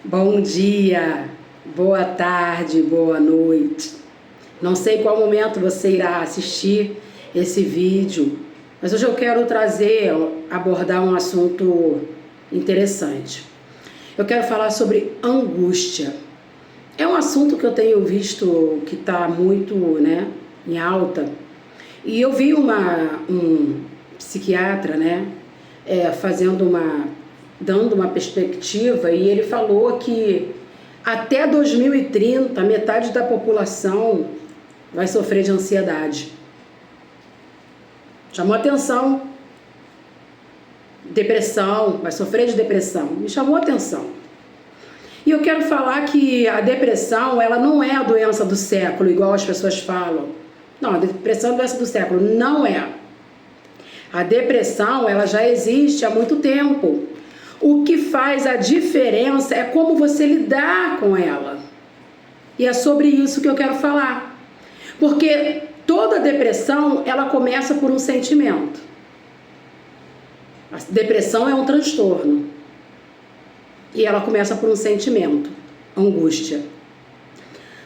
Bom dia, boa tarde, boa noite. Não sei qual momento você irá assistir esse vídeo, mas hoje eu quero abordar um assunto interessante. Eu quero falar sobre angústia. É um assunto que eu tenho visto que está muito, em alta. E eu vi um psiquiatra, dando uma perspectiva, e ele falou que até 2030 metade da população vai sofrer de ansiedade. Chamou atenção. Depressão, vai sofrer de depressão. Me chamou atenção. E eu quero falar que a depressão, ela não é a doença do século, igual as pessoas falam. Não, a depressão é a doença do século. Não é. A depressão, ela já existe há muito tempo. O que faz a diferença é como você lidar com ela. E é sobre isso que eu quero falar. Porque toda depressão, ela começa por um sentimento. A depressão é um transtorno. E ela começa por um sentimento, angústia.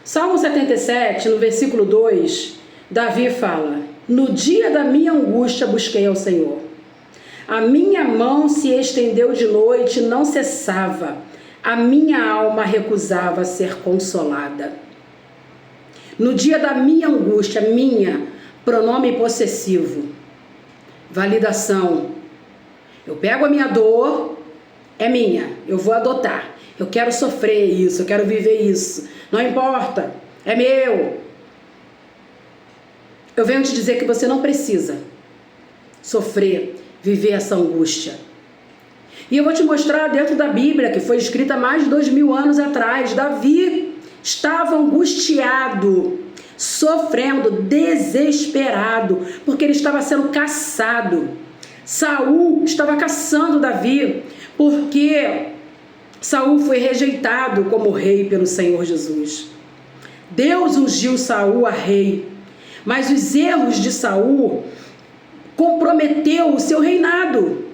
Salmo 77, no versículo 2, Davi fala: "No dia da minha angústia busquei ao Senhor. A minha mão se estendeu de noite e não cessava. A minha alma recusava ser consolada." No dia da minha angústia, pronome possessivo, validação. Eu pego a minha dor, é minha, eu vou adotar. Eu quero sofrer isso, eu quero viver isso. Não importa, é meu. Eu venho te dizer que você não precisa sofrer, viver essa angústia. E eu vou te mostrar dentro da Bíblia, que foi escrita há mais de 2000 anos atrás. Davi estava angustiado, sofrendo, desesperado, porque ele estava sendo caçado. Saul estava caçando Davi, porque Saul foi rejeitado como rei pelo Senhor Jesus. Deus ungiu Saul a rei, mas os erros de Saul comprometeu o seu reinado.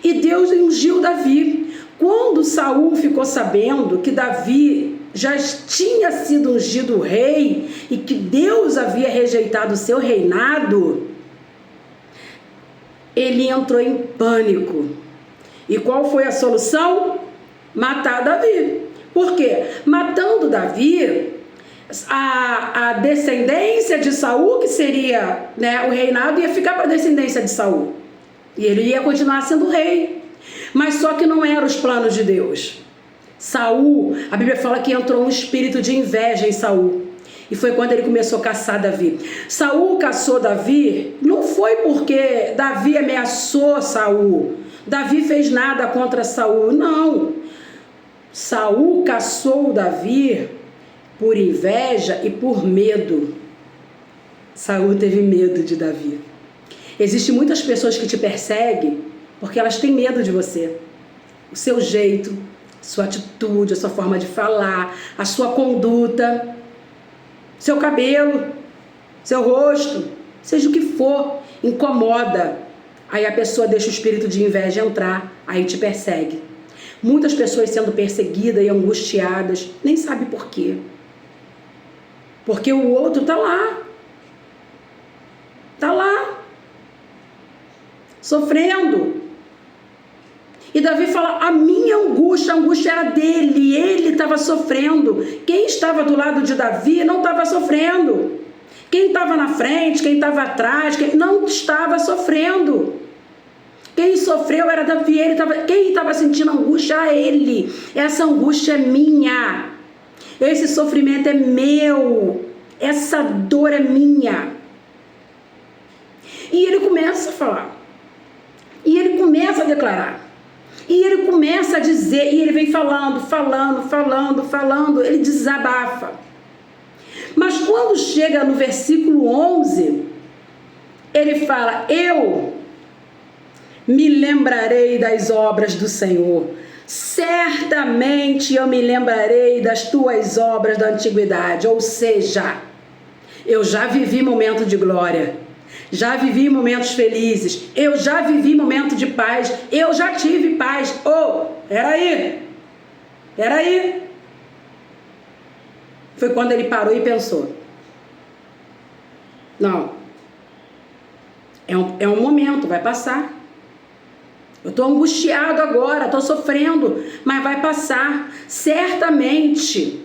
E Deus ungiu Davi. Quando Saul ficou sabendo que Davi já tinha sido ungido rei e que Deus havia rejeitado o seu reinado, ele entrou em pânico. E qual foi a solução? Matar Davi. Por quê? Matando Davi, a descendência de Saul, que seria, o reinado, ia ficar para a descendência de Saul. E ele ia continuar sendo rei. Mas só que não eram os planos de Deus. Saul, a Bíblia fala que entrou um espírito de inveja em Saul. E foi quando ele começou a caçar Davi. Saul caçou Davi, não foi porque Davi ameaçou Saul. Davi fez nada contra Saul, não. Saul caçou Davi por inveja e por medo. Saul teve medo de Davi. Existem muitas pessoas que te perseguem porque elas têm medo de você. O seu jeito, sua atitude, a sua forma de falar, a sua conduta, seu cabelo, seu rosto, seja o que for, incomoda. Aí a pessoa deixa o espírito de inveja entrar, aí te persegue. Muitas pessoas sendo perseguidas e angustiadas, nem sabe por quê. Porque o outro tá lá, sofrendo. E Davi fala: a minha angústia, a angústia era dele, ele estava sofrendo. Quem estava do lado de Davi não estava sofrendo. Quem estava na frente, quem estava atrás, quem não estava sofrendo. Quem sofreu era Davi, quem estava sentindo angústia era ele. Essa angústia é minha. Esse sofrimento é meu. Essa dor é minha. E ele começa a falar. E ele começa a declarar. E ele começa a dizer, e ele vem falando, ele desabafa. Mas quando chega no versículo 11, ele fala: eu me lembrarei das obras do Senhor. Certamente eu me lembrarei das tuas obras da antiguidade. Ou seja, eu já vivi momento de glória. Já vivi momentos felizes, eu já vivi momento de paz, eu já tive paz. Peraí, Peraí. Foi quando ele parou e pensou. Não. É um momento, vai passar. Eu estou angustiado agora, estou sofrendo, mas vai passar. Certamente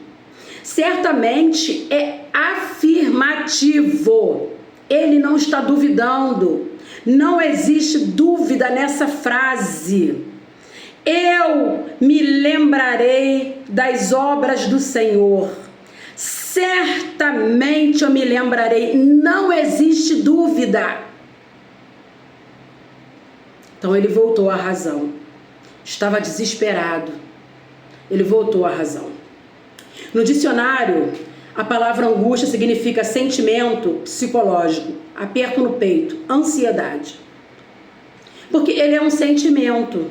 é afirmativo. Ele não está duvidando. Não existe dúvida nessa frase. Eu me lembrarei das obras do Senhor. Certamente eu me lembrarei. Não existe dúvida. Então ele voltou à razão. Estava desesperado. Ele voltou à razão. No dicionário, a palavra angústia significa sentimento psicológico, aperto no peito, ansiedade. Porque ele é um sentimento.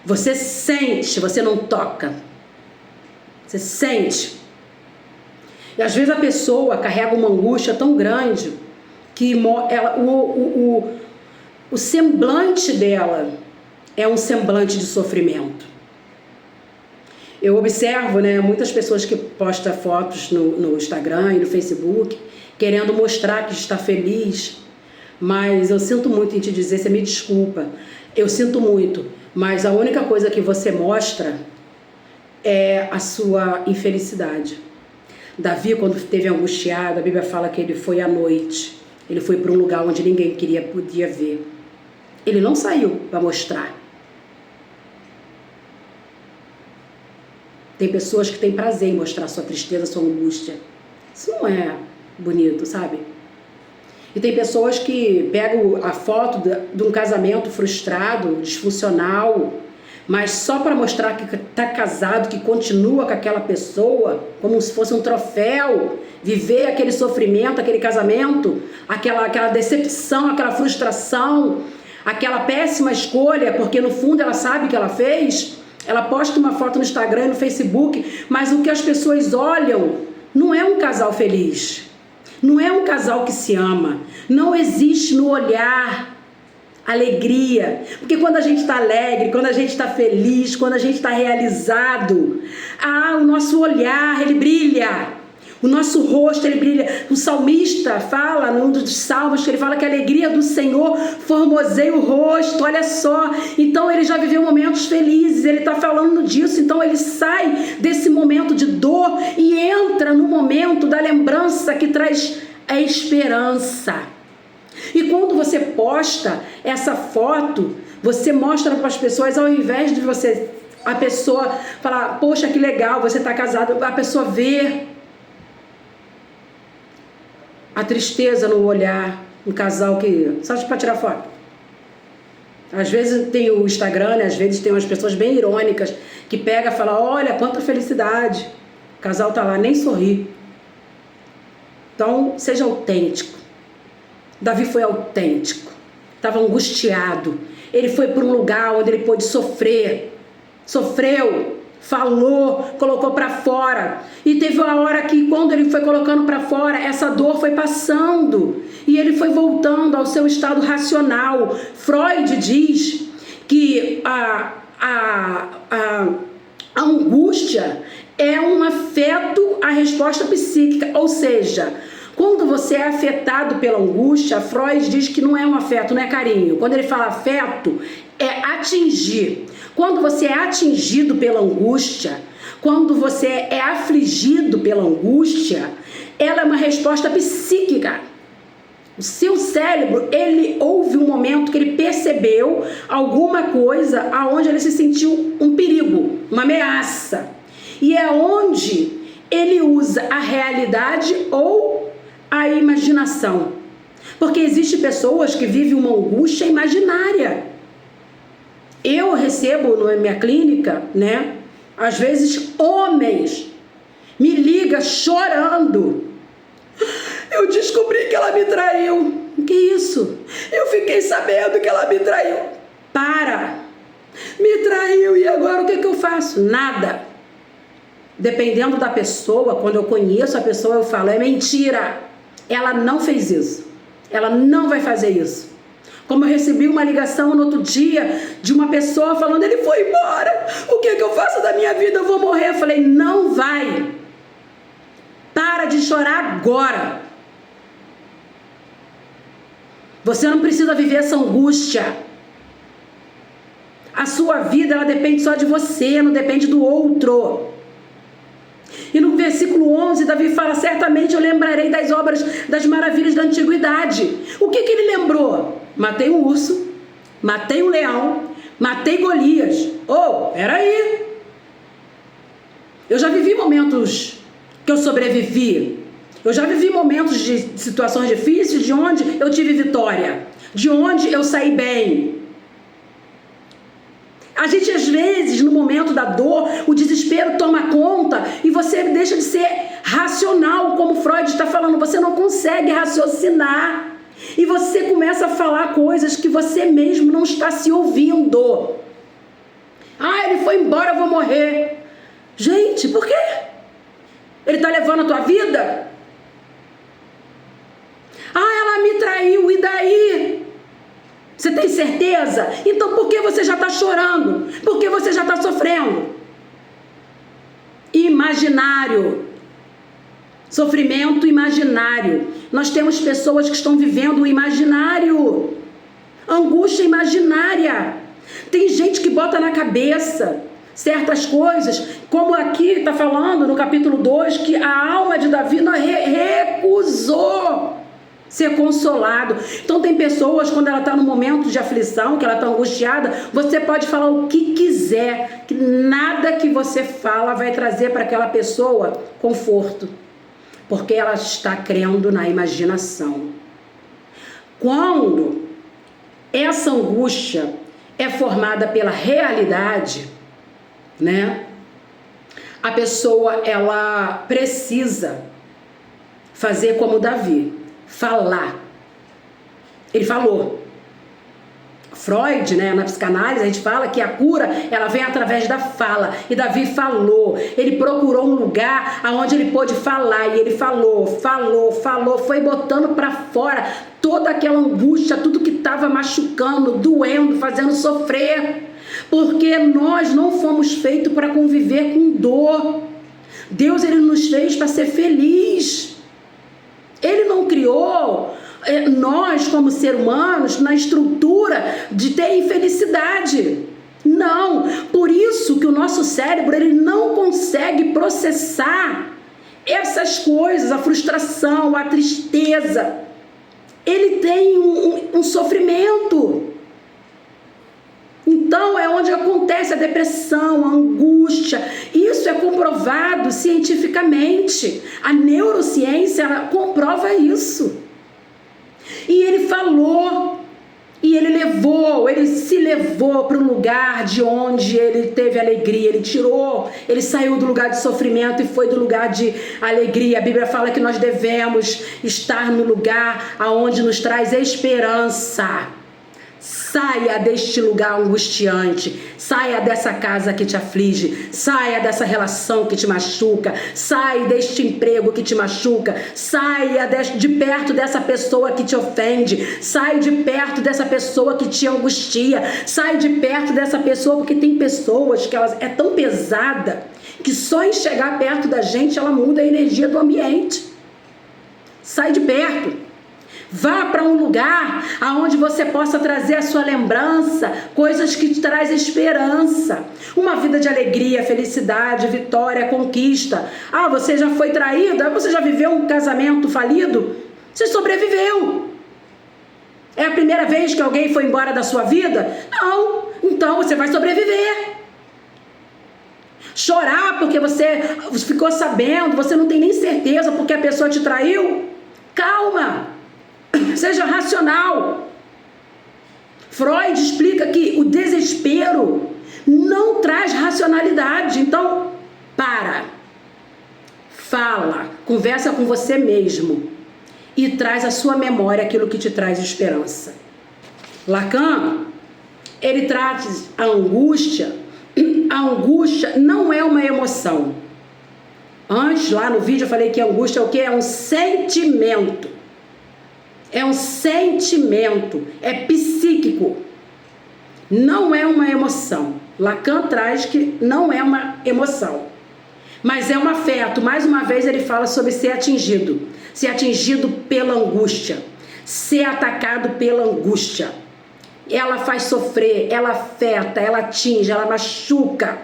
Você sente, você não toca. Você sente. E às vezes a pessoa carrega uma angústia tão grande que o semblante dela é um semblante de sofrimento. Eu observo, muitas pessoas que postam fotos no Instagram e no Facebook, querendo mostrar que está feliz, mas eu sinto muito em te dizer, você me desculpa, eu sinto muito, mas a única coisa que você mostra é a sua infelicidade. Davi, quando esteve angustiado, a Bíblia fala que ele foi à noite, ele foi para um lugar onde ninguém podia ver. Ele não saiu para mostrar. Tem pessoas que têm prazer em mostrar sua tristeza, sua angústia. Isso não é bonito, sabe? E tem pessoas que pegam a foto de um casamento frustrado, disfuncional, mas só para mostrar que está casado, que continua com aquela pessoa, como se fosse um troféu, viver aquele sofrimento, aquele casamento, aquela decepção, aquela frustração, aquela péssima escolha, porque no fundo ela sabe o que ela fez. Ela posta uma foto no Instagram e no Facebook, mas o que as pessoas olham não é um casal feliz, não é um casal que se ama, não existe no olhar alegria, porque quando a gente está alegre, quando a gente está feliz, quando a gente está realizado, o nosso olhar ele brilha, o nosso rosto ele brilha. O salmista fala num dos salmos que ele fala que a alegria do Senhor formoseia o rosto, olha só. Então ele já viveu momentos felizes, ele está falando disso. Então ele sai desse momento de dor e entra no momento da lembrança que traz a esperança. E quando você posta essa foto, você mostra para as pessoas, ao invés de a pessoa falar, poxa, que legal, você está casado, a pessoa vê a tristeza no olhar, um casal que só para tirar foto. Às vezes tem o Instagram, às vezes tem umas pessoas bem irônicas que pega e fala, olha quanta felicidade, o casal tá lá, nem sorri. Então seja autêntico. Davi foi autêntico, estava angustiado, ele foi para um lugar onde ele pôde sofrer, sofreu, falou, colocou para fora. E teve uma hora que quando ele foi colocando para fora, essa dor foi passando e ele foi voltando ao seu estado racional. Freud diz que a angústia é um afeto à resposta psíquica, ou seja, quando você é afetado pela angústia, Freud diz que não é um afeto, não é carinho. Quando ele fala afeto, é atingir. Quando você é atingido pela angústia, quando você é afligido pela angústia, ela é uma resposta psíquica. O seu cérebro, ele houve um momento que ele percebeu alguma coisa aonde ele se sentiu um perigo, uma ameaça. E é onde ele usa a realidade ou a imaginação. Porque existem pessoas que vivem uma angústia imaginária. Eu recebo na minha clínica, às vezes homens me ligam chorando. Eu descobri que ela me traiu. Que isso? Eu fiquei sabendo que ela me traiu. Me traiu e agora o que eu faço? Nada. Dependendo da pessoa, quando eu conheço a pessoa, eu falo, é mentira. Ela não fez isso. Ela não vai fazer isso. Como eu recebi uma ligação no outro dia de uma pessoa falando, ele foi embora, o que eu faço da minha vida? Eu vou morrer. Eu falei, não vai. Para de chorar agora. Você não precisa viver essa angústia. A sua vida, ela depende só de você, não depende do outro. E no versículo 11, Davi fala, certamente eu lembrarei das obras, das maravilhas da antiguidade. O que ele lembrou? Matei um urso, matei um leão, matei Golias. Peraí. Eu já vivi momentos que eu sobrevivi. Eu já vivi momentos de situações difíceis, de onde eu tive vitória, de onde eu saí bem. A gente, às vezes, no momento da dor, o desespero toma conta e você deixa de ser racional, como Freud está falando. Você não consegue raciocinar e você começa a falar coisas que você mesmo não está se ouvindo. Ele foi embora, eu vou morrer. Gente, por quê? Ele está levando a tua vida? Ela me traiu, e daí? Você tem certeza? Então por que você já está chorando? Por que você já está sofrendo? Imaginário. Sofrimento imaginário. Nós temos pessoas que estão vivendo o imaginário. Angústia imaginária. Tem gente que bota na cabeça certas coisas, como aqui está falando no capítulo 2, que a alma de Davi não recusou ser consolado. Então tem pessoas, quando ela está no momento de aflição, que ela está angustiada, você pode falar o que quiser, que nada que você fala vai trazer para aquela pessoa conforto, porque ela está crendo na imaginação. Quando essa angústia é formada pela realidade, né? A pessoa, ela precisa fazer como Davi, falar. Ele falou. Freud, né, na psicanálise, a gente fala que a cura, ela vem através da fala. E Davi falou. Ele procurou um lugar onde ele pôde falar. E ele falou, foi botando para fora toda aquela angústia, tudo que estava machucando, doendo, fazendo sofrer. Porque nós não fomos feitos para conviver com dor. Deus, ele nos fez para ser feliz. Ele não criou nós como seres humanos na estrutura de ter infelicidade. Não. Por isso que o nosso cérebro, ele não consegue processar essas coisas, a frustração, a tristeza. Ele tem um sofrimento. Então é onde acontece a depressão, a angústia. Isso é comprovado cientificamente. A neurociência, ela comprova isso. E ele falou, e ele se levou para um lugar de onde ele teve alegria. Ele saiu do lugar de sofrimento e foi do lugar de alegria. A Bíblia fala que nós devemos estar no lugar aonde nos traz esperança. Saia deste lugar angustiante, saia dessa casa que te aflige, saia dessa relação que te machuca, saia deste emprego que te machuca, saia de perto dessa pessoa que te ofende, saia de perto dessa pessoa que te angustia, saia de perto dessa pessoa, porque tem pessoas que ela é tão pesada que só em chegar perto da gente ela muda a energia do ambiente. Sai de perto. Vá para um lugar aonde você possa trazer a sua lembrança, coisas que te trazem esperança. Uma vida de alegria, felicidade, vitória, conquista. Você já foi traída? Você já viveu um casamento falido? Você sobreviveu. É a primeira vez que alguém foi embora da sua vida? Não. Então você vai sobreviver. Chorar porque você ficou sabendo, você não tem nem certeza porque a pessoa te traiu? Calma. Seja racional. Freud explica que o desespero não traz racionalidade. Então, fala, conversa com você mesmo e traz à sua memória aquilo que te traz esperança. Lacan, ele traz a angústia. A angústia não é uma emoção. Antes, lá no vídeo, eu falei que a angústia é o quê? É um sentimento. É um sentimento, é psíquico, não é uma emoção. Lacan traz que não é uma emoção, mas é um afeto. Mais uma vez ele fala sobre ser atingido pela angústia, ser atacado pela angústia. Ela faz sofrer, ela afeta, ela atinge, ela machuca,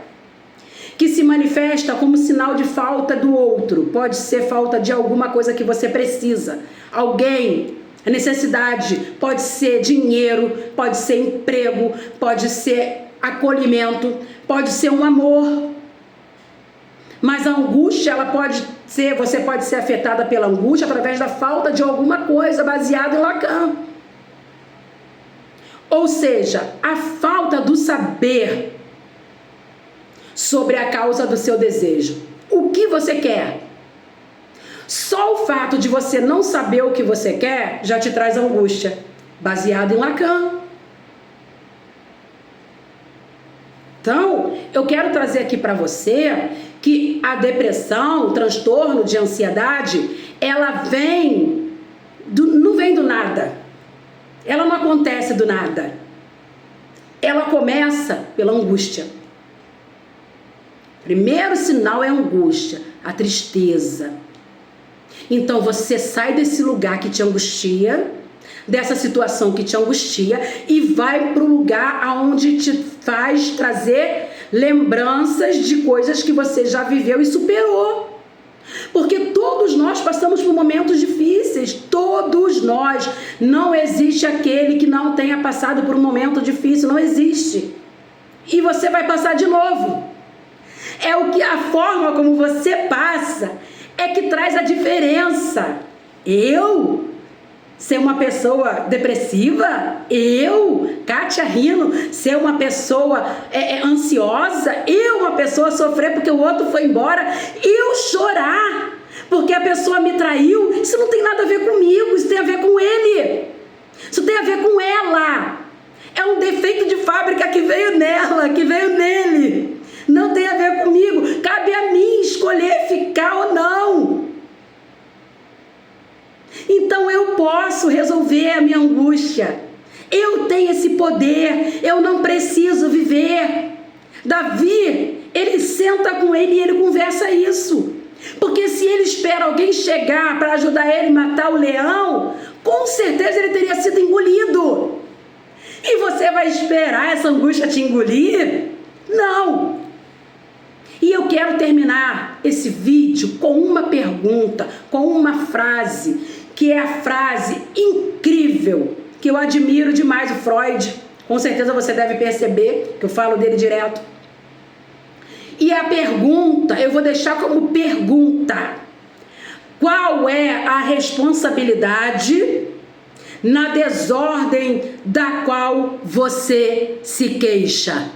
que se manifesta como sinal de falta do outro. Pode ser falta de alguma coisa que você precisa, alguém, a necessidade, pode ser dinheiro, pode ser emprego, pode ser acolhimento, pode ser um amor. Mas a angústia, você pode ser afetada pela angústia através da falta de alguma coisa, baseado em Lacan. Ou seja, a falta do saber sobre a causa do seu desejo. O que você quer? Só o fato de você não saber o que você quer já te traz angústia, baseado em Lacan. Então, eu quero trazer aqui para você que a depressão, o transtorno de ansiedade, ela não vem do nada. Ela não acontece do nada. Ela começa pela angústia. Primeiro sinal é a angústia, a tristeza. Então você sai desse lugar que te angustia, dessa situação que te angustia, e vai para o lugar aonde te faz trazer lembranças de coisas que você já viveu e superou. Porque todos nós passamos por momentos difíceis, todos nós. Não existe aquele que não tenha passado por um momento difícil, não existe. E você vai passar de novo. É a forma como você passa é que traz a diferença. Eu ser uma pessoa depressiva, Kátia Rino, ser uma pessoa ansiosa, uma pessoa sofrer porque o outro foi embora, chorar porque a pessoa me traiu, isso não tem nada a ver comigo, isso tem a ver com ele, isso tem a ver com ela, é um defeito de fábrica que veio nela, que veio nele, não tem a ver comigo, cabe a mim escolher ficar ou não. Então eu posso resolver a minha angústia, eu tenho esse poder, eu não preciso viver. Davi, ele senta com ele e ele conversa isso, porque se ele espera alguém chegar para ajudar ele a matar o leão, com certeza ele teria sido engolido. E você vai esperar essa angústia te engolir? Não. E eu quero terminar esse vídeo com uma pergunta, com uma frase, que é a frase incrível, que eu admiro demais o Freud, com certeza você deve perceber, que eu falo dele direto. E a pergunta, eu vou deixar como pergunta: qual é a responsabilidade na desordem da qual você se queixa?